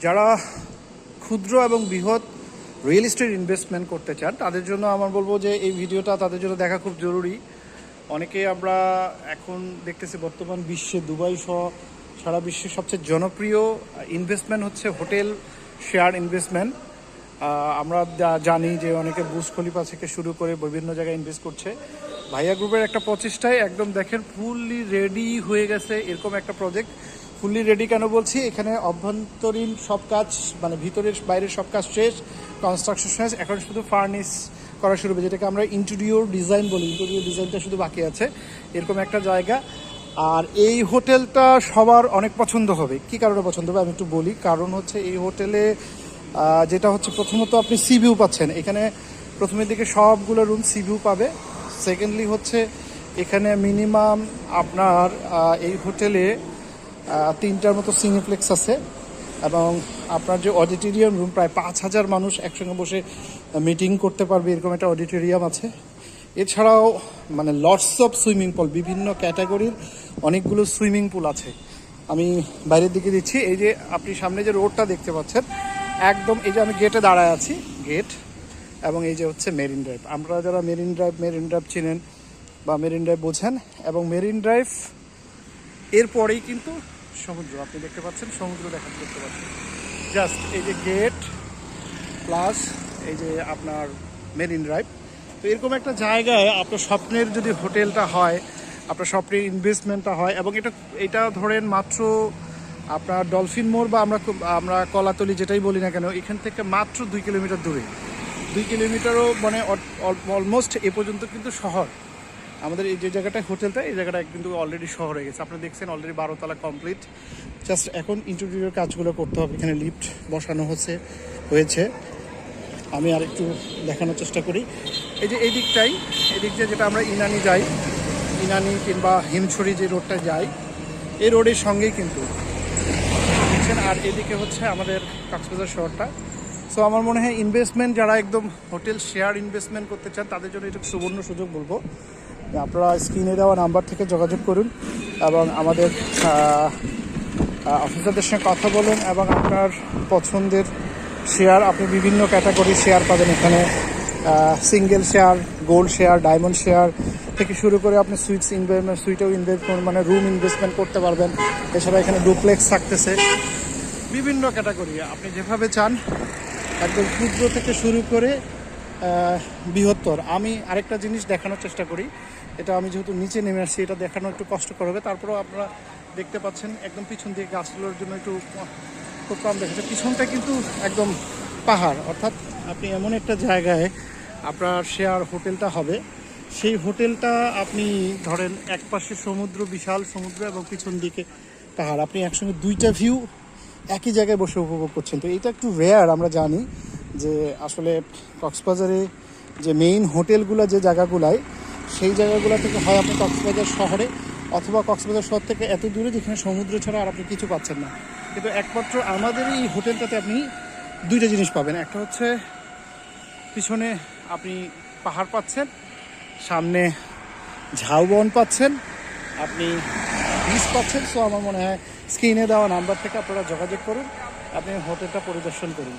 যারা ক্ষুদ্র এবং বৃহৎ রিয়েল এস্টেট ইনভেস্টমেন্ট করতে চান তাদের জন্য আমার বলবো যে এই ভিডিওটা তাদের জন্য দেখা খুব জরুরি। অনেকে আমরা এখন দেখতেছি বর্তমান বিশ্বে দুবাই সহ সারা বিশ্বের সবচেয়ে জনপ্রিয় ইনভেস্টমেন্ট হচ্ছে হোটেল শেয়ার ইনভেস্টমেন্ট। আমরা জানি যে অনেকে বুর্জ খলিফা থেকে শুরু করে বিভিন্ন জায়গায় ইনভেস্ট করছে। ভাইয়া গ্রুপের একটা প্রচেষ্টায় একদম দেখেন ফুললি রেডি হয়ে গেছে এরকম একটা প্রজেক্ট। ফুললি রেডি কেন বলছি, এখানে অভ্যন্তরীণ সব কাজ মানে ভিতরের বাইরের সব কাজ শেষ, কনস্ট্রাকশন শেষ, এখন শুধু ফার্নিশ করা শুরু হবে, যেটাকে আমরা ইন্টেরিয়র ডিজাইন বলি। ইন্টেরিয়র ডিজাইনটা শুধু বাকি আছে, এরকম একটা জায়গা। আর এই হোটেলটা সবার অনেক পছন্দ হবে। কি কারণে পছন্দ হবে আমি একটু বলি। কারণ হচ্ছে এই হোটেলে যেটা হচ্ছে প্রথমত আপনি সি ভিউ পাচ্ছেন, এখানে প্রথমের দিকে সবগুলো রুম সি ভিউ পাবে। সেকেন্ডলি হচ্ছে এখানে মিনিমাম আপনার এই হোটেলে 3টার মতো সিনেপ্লেক্স আছে এবং আপনার যে অডিটোরিয়াম রুম প্রায় 5,000 মানুষ একসঙ্গে বসে মিটিং করতে পারবে, এরকম একটা অডিটোরিয়াম আছে। এছাড়াও মানে লটস অফ সুইমিং পুল, বিভিন্ন ক্যাটাগরির অনেকগুলো সুইমিং পুল আছে। আমি বাইরের দিকে দিচ্ছি, এই যে আপনি সামনে যে রোডটা দেখতে পাচ্ছেন একদম, এই যে আমি গেটে দাঁড়ায় আছি, গেট এবং এই যে হচ্ছে মেরিন ড্রাইভ। আমরা যারা মেরিন ড্রাইভ চিনেন বা মেরিন ড্রাইভ বোঝেন, এবং মেরিন ড্রাইভ এরপরেই কিন্তু সমুদ্র আপনি দেখতে পাচ্ছেন, সমুদ্র দেখতে পাচ্ছেন। জাস্ট এই যে গেট প্লাস এই যে আপনার মেরিন ড্রাইভ। তো এরকম একটা জায়গায় আপনার স্বপ্নের যদি হোটেলটা হয়, আপনার স্বপ্নের ইনভেস্টমেন্টটা হয়, এবং এটা ধরেন মাত্র আপনার ডলফিন মোড় বা আমরা কলাতলি যেটাই বলি না কেন, এখান থেকে মাত্র 2 কিলোমিটার দূরে, 2 কিলোমিটারও মানে অলমোস্ট এ পর্যন্ত কিন্তু শহর। আমাদের এই যে জায়গাটায় হোটেলটা, এই জায়গাটা কিন্তু অলরেডি শহর হয়ে গেছে। আপনারা দেখছেন অলরেডি 12 তলা কমপ্লিট। জাস্ট এখন ইন্টেরিয়র কাজগুলো করতে হবে। এখানে লিফট বসানো হয়েছে। আমি আর একটু দেখানোর চেষ্টা করি। এই যে এই দিকটাই, এই দিক দিয়ে যেটা আমরা ইনানি যাই, ইনানি কিংবা হিমছড়ি যে রোডটা যাই, এই রোডের সঙ্গেই কিন্তু দেখছেন। আর এদিকে হচ্ছে আমাদের কক্সবাজার শহরটা। সো আমার মনে হয় ইনভেস্টমেন্ট যারা একদম হোটেল শেয়ার ইনভেস্টমেন্ট করতে চান তাদের জন্য এটা সুবর্ণ সুযোগ বলবো। আপনারা স্ক্রিনে দেওয়া নাম্বার থেকে যোগাযোগ করুন এবং আমাদের অফিসারদের সঙ্গে কথা বলুন, এবং আপনার পছন্দের শেয়ার, আপনি বিভিন্ন ক্যাটাগরির শেয়ার পাবেন এখানে। Single share, gold share, diamond share থেকে শুরু করে আপনি সুইটেও ইনভেস্টমেন্ট মানে রুম ইনভেস্টমেন্ট করতে পারবেন। এছাড়া এখানে ডুপ্লেক্স থাকতেছে, বিভিন্ন ক্যাটাগরি আপনি যেভাবে চান, একদম ক্ষুদ্র থেকে শুরু করে বৃহত্তর। আমি আরেকটা জিনিস দেখানোর চেষ্টা করি, এটা আমি যেহেতু নিচে নেমে আসছি, এটা দেখানো একটু কষ্টকর হবে। তারপরেও আপনারা দেখতে পাচ্ছেন একদম পিছন দিকে গাছগুলোর জন্য একটু খুব কম দেখাচ্ছে, পিছনটা কিন্তু একদম পাহাড়। অর্থাৎ আপনি এমন একটা জায়গায় আপনার শেয়ার হোটেলটা হবে, সেই হোটেলটা আপনি ধরেন এক পাশে সমুদ্র, বিশাল সমুদ্র, এবং পিছন দিকে পাহাড়, আপনি একসঙ্গে 2টা ভিউ একই জায়গায় বসে উপভোগ করছেন। তো এটা একটু রেয়ার। আমরা জানি যে আসলে কক্সবাজারে যে মেইন হোটেলগুলো যে জায়গাগুলায়, সেই জায়গাগুলো থেকে হয় আপনি কক্সবাজার শহরে, অথবা কক্সবাজার শহর থেকে এত দূরে যেখানে সমুদ্র ছাড়া আর আপনি কিছু পাচ্ছেন না। কিন্তু একমাত্র আমাদের এই হোটেলটাতে আপনি 2টা জিনিস পাবেন। একটা হচ্ছে পিছনে আপনি পাহাড় পাচ্ছেন, সামনে ঝাউবন পাচ্ছেন, আপনি বিচ পাচ্ছেন। সো আমার মনে হয় স্ক্রিনে দেওয়া নাম্বার থেকে আপনারা যোগাযোগ করুন, আপনি হোটেলটা পরিদর্শন করুন।